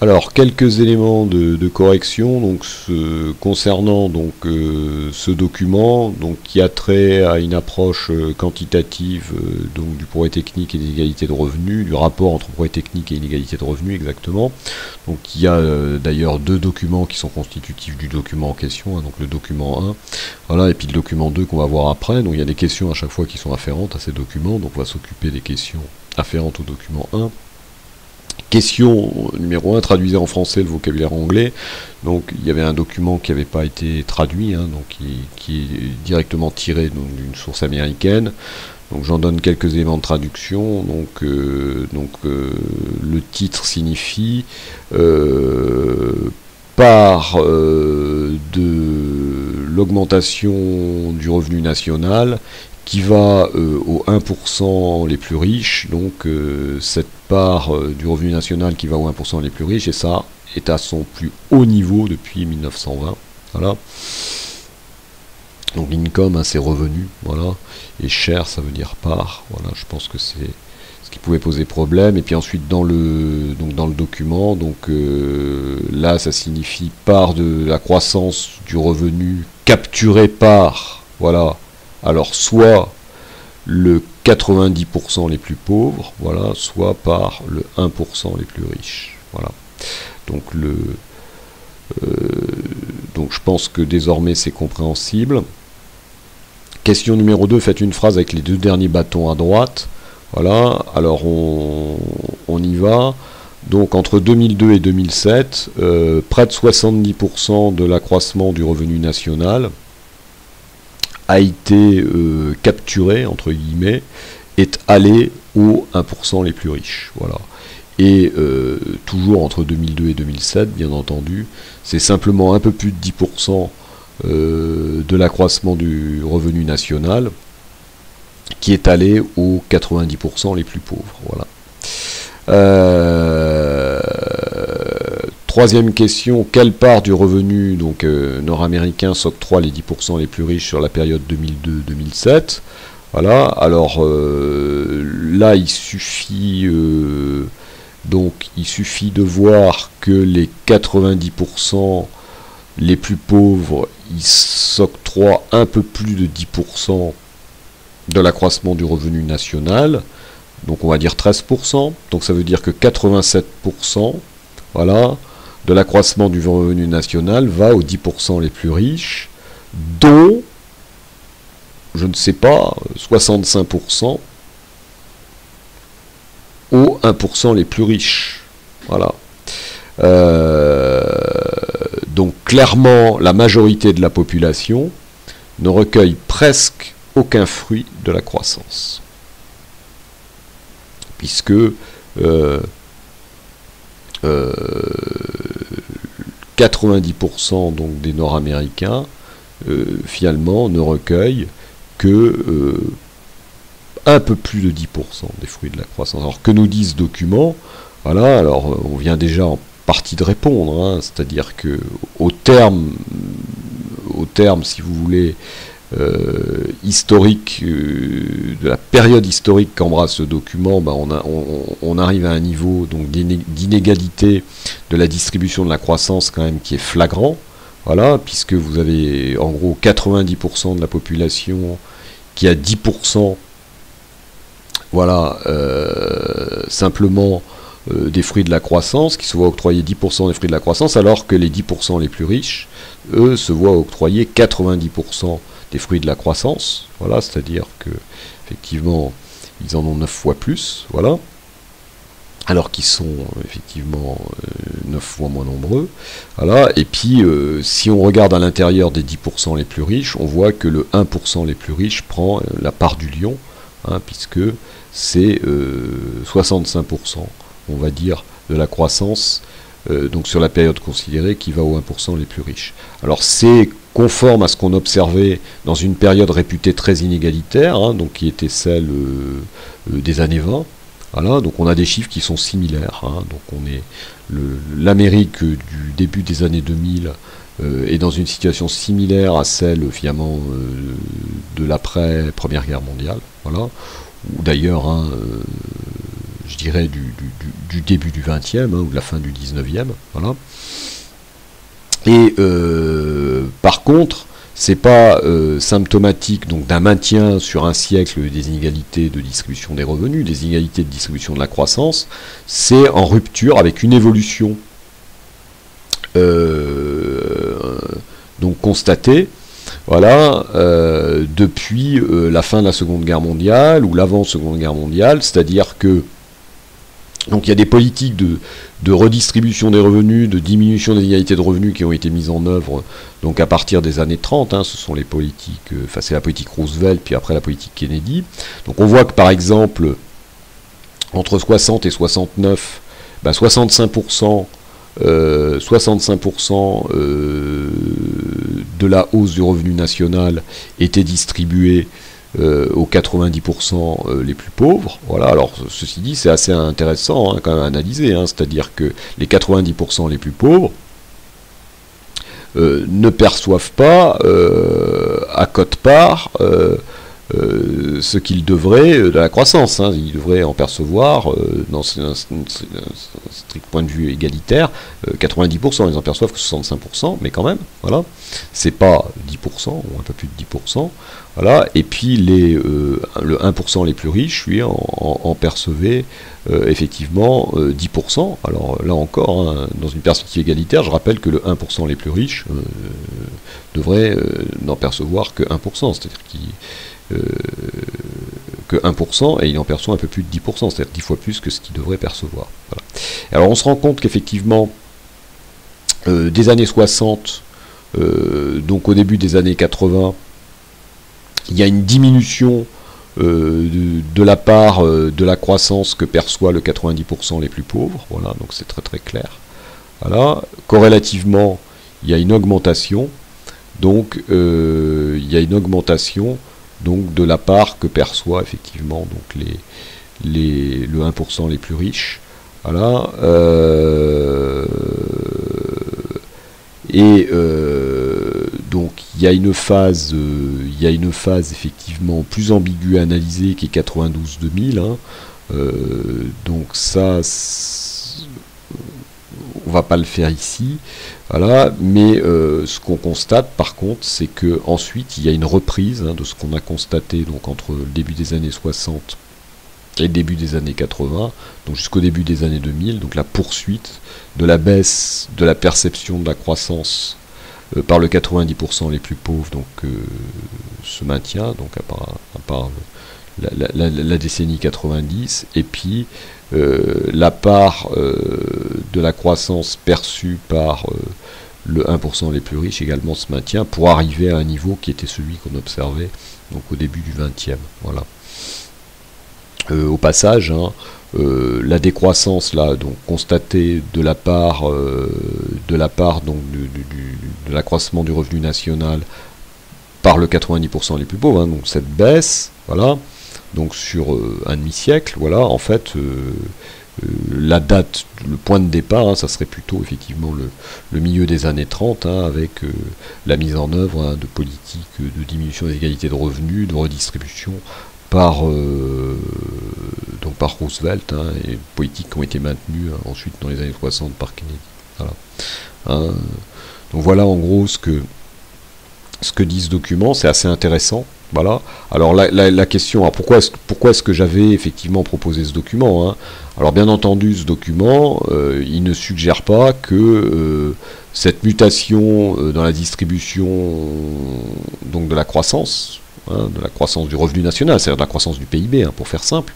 Alors, quelques éléments de correction donc, concernant donc, ce document donc, qui a trait à une approche quantitative donc, du progrès technique et des inégalités de revenus, du rapport entre progrès technique et inégalité de revenus exactement. Donc, il y a d'ailleurs deux documents qui sont constitutifs du document en question, hein, donc le document 1, voilà, et puis le document 2 qu'on va voir après. Donc, il y a des questions à chaque fois qui sont afférentes à ces documents, donc on va s'occuper des questions afférentes au document 1. Question numéro 1, traduisez en français le vocabulaire anglais. Donc il y avait un document qui n'avait pas été traduit, hein, donc qui est directement tiré d'une source américaine. Donc j'en donne quelques éléments de traduction. Donc, le titre signifie part de l'augmentation du revenu national qui va aux 1% les plus riches, donc cette part du revenu national qui va aux 1% les plus riches, et ça est à son plus haut niveau depuis 1920. Voilà. Donc income, hein, c'est revenu, voilà, et share, ça veut dire part. Voilà, je pense que c'est ce qui pouvait poser problème. Et puis ensuite dans le document, donc là ça signifie part de la croissance du revenu capturé par, voilà. Alors, soit le 90% les plus pauvres, voilà, soit par le 1% les plus riches. Voilà. Donc, donc je pense que désormais c'est compréhensible. Question numéro 2, faites une phrase avec les deux derniers bâtons à droite. Voilà, alors on y va. Donc entre 2002 et 2007, près de 70% de l'accroissement du revenu national a été capturé, entre guillemets, est allé aux 1% les plus riches. Voilà. Et toujours entre 2002 et 2007, bien entendu, c'est simplement un peu plus de 10% de l'accroissement du revenu national qui est allé aux 90% les plus pauvres. Voilà. Troisième question, quelle part du revenu donc nord-américain s'octroie les 10% les plus riches sur la période 2002-2007? Voilà, alors là il suffit de voir que les 90% les plus pauvres, ils s'octroient un peu plus de 10% de l'accroissement du revenu national, donc on va dire 13%, donc ça veut dire que 87%, voilà, de l'accroissement du revenu national va aux 10% les plus riches, dont, je ne sais pas, 65% aux 1% les plus riches. Voilà. Donc clairement, la majorité de la population ne recueille presque aucun fruit de la croissance. Puisque 90% donc des Nord-Américains finalement ne recueillent que un peu plus de 10% des fruits de la croissance. Alors que nous dit ce document? Voilà, alors on vient déjà en partie de répondre, hein, c'est-à-dire que au terme, si vous voulez, historique, de la période historique qu'embrasse ce document, ben on arrive à un niveau d'inégalité de la distribution de la croissance quand même qui est flagrant, voilà, puisque vous avez en gros 90% de la population qui a 10%, voilà, simplement des fruits de la croissance, qui se voient octroyer 10% des fruits de la croissance, alors que les 10% les plus riches, eux, se voient octroyer 90% des fruits de la croissance, voilà, c'est-à-dire que effectivement ils en ont 9 fois plus, voilà, alors qu'ils sont effectivement 9 fois moins nombreux, voilà, et puis si on regarde à l'intérieur des 10% les plus riches, on voit que le 1% les plus riches prend la part du lion, hein, puisque c'est 65%, on va dire, de la croissance, donc sur la période considérée, qui va aux 1% les plus riches. Alors c'est conforme à ce qu'on observait dans une période réputée très inégalitaire, hein, donc qui était celle des années 20. Voilà, donc on a des chiffres qui sont similaires. Hein, donc on est l'Amérique du début des années 2000 est dans une situation similaire à celle finalement de l'après Première Guerre mondiale. Voilà, ou d'ailleurs, hein, je dirais du du début du 20e, ou de la fin du 19e, voilà. Et par contre, c'est pas symptomatique donc d'un maintien sur un siècle des inégalités de distribution des revenus, des inégalités de distribution de la croissance, c'est en rupture avec une évolution donc constatée, voilà, depuis la fin de la Seconde Guerre mondiale ou l'avant-Seconde Guerre mondiale, c'est-à-dire que donc il y a des politiques de redistribution des revenus, de diminution des inégalités de revenus qui ont été mises en œuvre donc à partir des années 30, ce sont les politiques, enfin c'est la politique Roosevelt, puis après la politique Kennedy. Donc on voit que par exemple, entre 60 et 69, 65% de la hausse du revenu national était distribuée aux 90% les plus pauvres. Voilà, alors ceci dit, c'est assez intéressant quand même à analyser, c'est-à-dire que les 90% les plus pauvres ne perçoivent pas à quote-part ce qu'ils devraient de la croissance. Ils devraient en percevoir, dans un strict point de vue égalitaire, 90%, ils en perçoivent que 65%, mais quand même, voilà, c'est pas 10%, ou un peu plus de 10%, voilà, et puis le 1% les plus riches, lui, en percevaient effectivement 10%. Alors là encore, dans une perspective égalitaire, je rappelle que le 1% les plus riches devraient n'en percevoir que 1%, c'est-à-dire que 1%, et il en perçoit un peu plus de 10%, c'est-à-dire 10 fois plus que ce qu'il devrait percevoir. Voilà. Alors on se rend compte qu'effectivement, des années 60, donc au début des années 80, il y a une diminution de la part de la croissance que perçoit le 90% les plus pauvres, voilà, donc c'est très très clair. Voilà. Corrélativement, il y a une augmentation, donc il y a une augmentation donc de la part que perçoit effectivement donc le 1% les plus riches. Voilà. Donc il y a une phase effectivement plus ambiguë à analyser qui est 92-2000. Donc ça, on va pas le faire ici, voilà. Mais ce qu'on constate par contre, c'est que ensuite il y a une reprise de ce qu'on a constaté donc entre le début des années 60 et le début des années 80, donc jusqu'au début des années 2000, donc la poursuite de la baisse de la perception de la croissance par le 90% les plus pauvres, donc se maintient, donc à part la décennie 90, et puis la part de la croissance perçue par le 1% les plus riches également se maintient pour arriver à un niveau qui était celui qu'on observait donc au début du 20e. Voilà. Au passage, la décroissance là, donc constatée de la part donc de l'accroissement du revenu national par le 90% les plus pauvres, donc cette baisse, voilà, donc sur un demi-siècle, voilà, en fait, la date, le point de départ, ça serait plutôt effectivement le milieu des années 30, avec la mise en œuvre de politiques de diminution des égalités de revenus, de redistribution par Roosevelt, et politiques qui ont été maintenues ensuite dans les années 60 par Kennedy. Voilà. Donc voilà en gros ce que dit ce document, c'est assez intéressant. Voilà. Alors la question, alors pourquoi est-ce que j'avais effectivement proposé ce document, Alors bien entendu, ce document, il ne suggère pas que cette mutation dans la distribution donc de la croissance, de la croissance du revenu national, c'est-à-dire de la croissance du PIB, pour faire simple,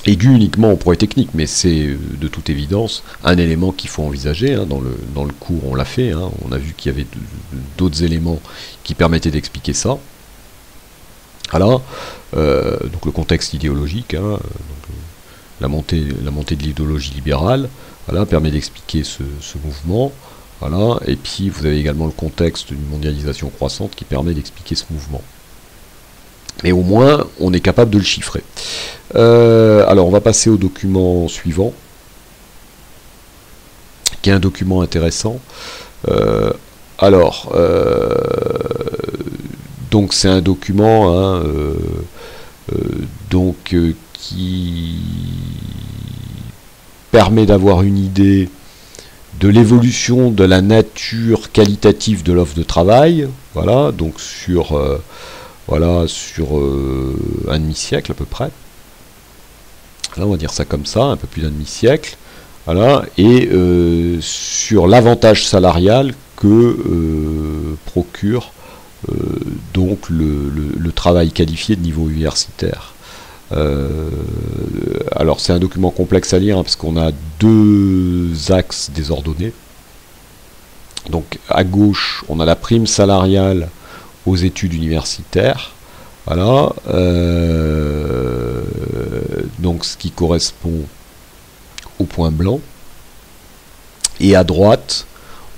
est due uniquement aux progrès techniques, mais c'est de toute évidence un élément qu'il faut envisager. Dans le cours, on l'a fait, on a vu qu'il y avait d'autres éléments qui permettaient d'expliquer ça. Voilà, donc le contexte idéologique, donc la montée de l'idéologie libérale, voilà, permet d'expliquer ce mouvement. Voilà, et puis vous avez également le contexte d'une mondialisation croissante qui permet d'expliquer ce mouvement. Mais au moins, on est capable de le chiffrer. Alors, on va passer au document suivant, qui est un document intéressant. Donc c'est un document qui permet d'avoir une idée de l'évolution de la nature qualitative de l'offre de travail, voilà, donc sur un demi-siècle à peu près. Là, on va dire ça comme ça, un peu plus d'un demi-siècle, voilà, et sur l'avantage salarial que procure donc le travail qualifié de niveau universitaire. Alors c'est un document complexe à lire, hein, parce qu'on a deux axes désordonnés. Donc à gauche, on a la prime salariale aux études universitaires, voilà, donc ce qui correspond au point blanc. Et à droite,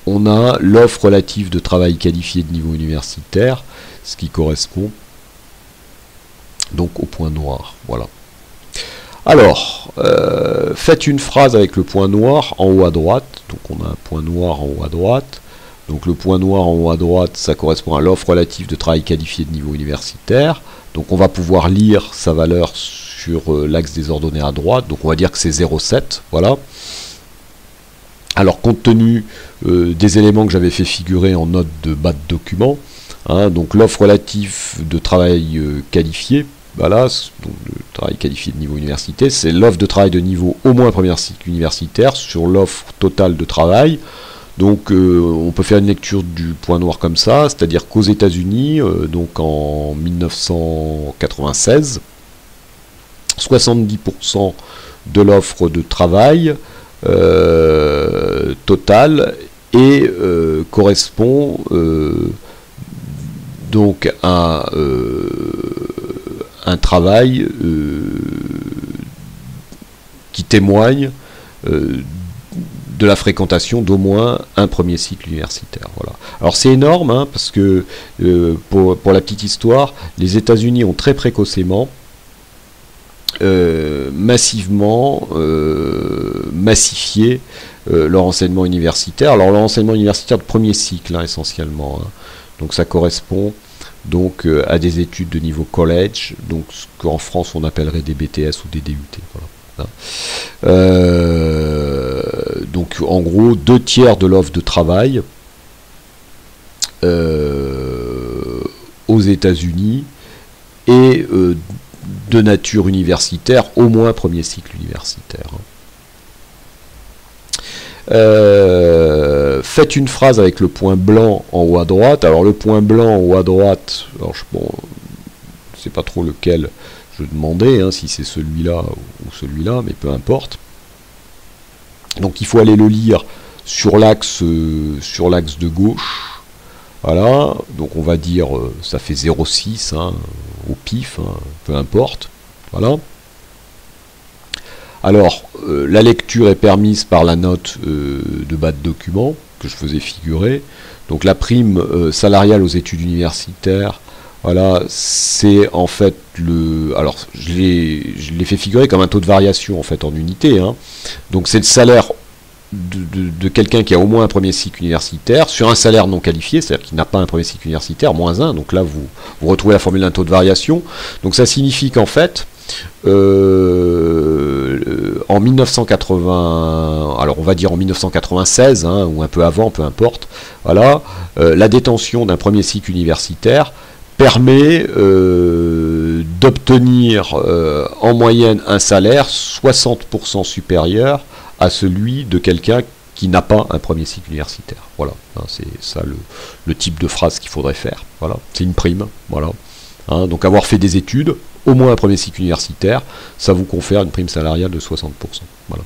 on a l'offre relative de travail qualifié de niveau universitaire, ce qui correspond donc au point noir. Voilà. Alors, faites une phrase avec le point noir en haut à droite. Donc on a un point noir en haut à droite. Donc le point noir en haut à droite, ça correspond à l'offre relative de travail qualifié de niveau universitaire. Donc on va pouvoir lire sa valeur sur l'axe des ordonnées à droite. Donc on va dire que c'est 0,7. Voilà. Alors compte tenu des éléments que j'avais fait figurer en note de bas de document, hein, donc l'offre relative de travail qualifié, voilà, donc le travail qualifié de niveau université, c'est l'offre de travail de niveau au moins premier cycle universitaire sur l'offre totale de travail. Donc on peut faire une lecture du point noir comme ça, c'est-à-dire qu'aux États-Unis, donc en 1996, 70% de l'offre de travail totale et correspond donc à un travail qui témoigne de la fréquentation d'au moins un premier cycle universitaire. Voilà. Alors c'est énorme, hein, parce que pour la petite histoire, les États-Unis ont très précocement massivement massifié leur enseignement universitaire. Alors leur enseignement universitaire de premier cycle, hein, essentiellement. Hein. Donc ça correspond donc à des études de niveau college, donc ce qu'en France on appellerait des BTS ou des DUT. Voilà. Donc en gros 2/3 de l'offre de travail aux États-Unis et de nature universitaire, au moins premier cycle universitaire. Faites une phrase avec le point blanc en haut à droite. Alors le point blanc en haut à droite, alors bon, je ne sais pas trop lequel je demandais, hein, si c'est celui-là ou celui-là, mais peu importe. Donc il faut aller le lire sur l'axe de gauche. Voilà, donc on va dire, ça fait 0,6 hein, au pif, hein, peu importe. Voilà. Alors, la lecture est permise par la note de bas de document que je faisais figurer. Donc la prime salariale aux études universitaires, voilà, c'est en fait le... Alors, je l'ai fait figurer comme un taux de variation en fait en unité. Hein. Donc c'est le salaire de quelqu'un qui a au moins un premier cycle universitaire sur un salaire non qualifié, c'est-à-dire qui n'a pas un premier cycle universitaire, moins 1, donc là vous retrouvez la formule d'un taux de variation. Donc ça signifie qu'en fait, en 1980, alors on va dire en 1996, hein, ou un peu avant, peu importe, voilà, la détention d'un premier cycle universitaire permet d'obtenir en moyenne un salaire 60% supérieur à celui de quelqu'un qui n'a pas un premier cycle universitaire. Voilà, hein, c'est ça le type de phrase qu'il faudrait faire. Voilà, c'est une prime. Voilà, hein, donc avoir fait des études, au moins un premier cycle universitaire, ça vous confère une prime salariale de 60%. Voilà.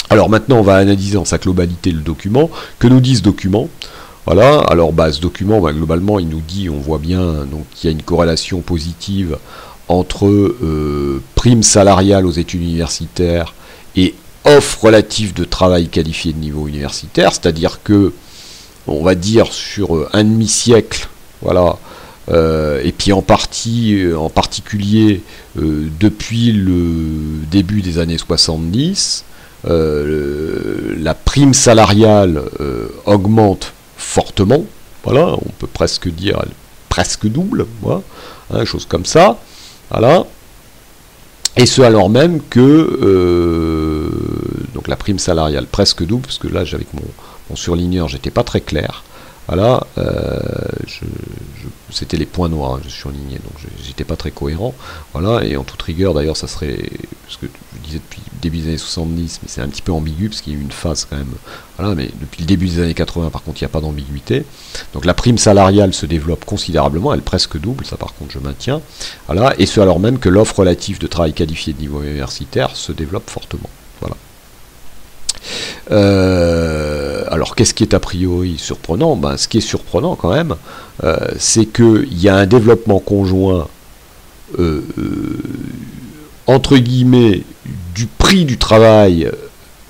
Alors maintenant, on va analyser en sa globalité le document. Que nous dit ce document ? Voilà, alors ce document, globalement, il nous dit, on voit bien, donc qu'il y a une corrélation positive entre prime salariale aux études universitaires et offre relative de travail qualifié de niveau universitaire, c'est-à-dire que, on va dire, sur un demi-siècle, voilà, et puis en particulier depuis le début des années 70, la prime salariale augmente fortement, voilà, on peut presque dire presque double, voilà, hein, chose comme ça, voilà. Et ce alors même que donc la prime salariale presque double, parce que là avec mon surligneur j'étais pas très clair. Voilà, c'était les points noirs, hein, je surlignais, donc j'étais pas très cohérent. Voilà, et en toute rigueur d'ailleurs ça serait, parce que je disais depuis le début des années 70, mais c'est un petit peu ambigu parce qu'il y a eu une phase quand même. Voilà, mais depuis le début des années 80 par contre il n'y a pas d'ambiguïté. Donc la prime salariale se développe considérablement, elle presque double, ça par contre je maintiens. Voilà, et ce alors même que l'offre relative de travail qualifié de niveau universitaire se développe fortement. Voilà. Alors qu'est-ce qui est a priori surprenant? Ben, ce qui est surprenant quand même, c'est qu'il y a un développement conjoint entre guillemets du prix du travail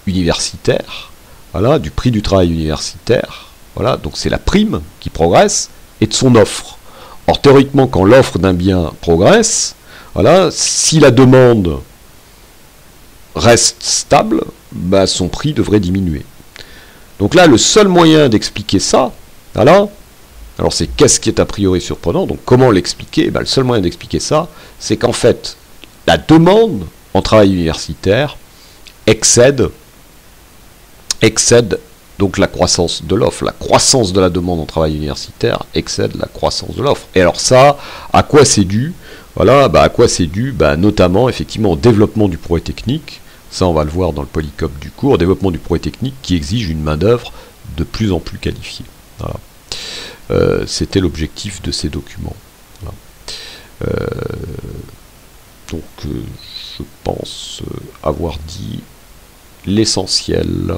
universitaire, voilà, du prix du travail universitaire, voilà, donc c'est la prime qui progresse, et de son offre. Or théoriquement, quand l'offre d'un bien progresse, voilà, si la demande reste stable, bah, son prix devrait diminuer. Donc là, le seul moyen d'expliquer ça, voilà, alors c'est qu'est-ce qui est a priori surprenant, donc comment l'expliquer? Bah, le seul moyen d'expliquer ça, c'est qu'en fait, la demande en travail universitaire excède donc la croissance de l'offre. La croissance de la demande en travail universitaire excède la croissance de l'offre. Et alors ça, à quoi c'est dû? Voilà, bah à quoi c'est dû? Bah notamment, effectivement, au développement du progrès technique. Ça, on va le voir dans le polycope du cours, développement du progrès technique qui exige une main-d'œuvre de plus en plus qualifiée. Voilà. C'était l'objectif de ces documents. Voilà. Donc, je pense avoir dit l'essentiel.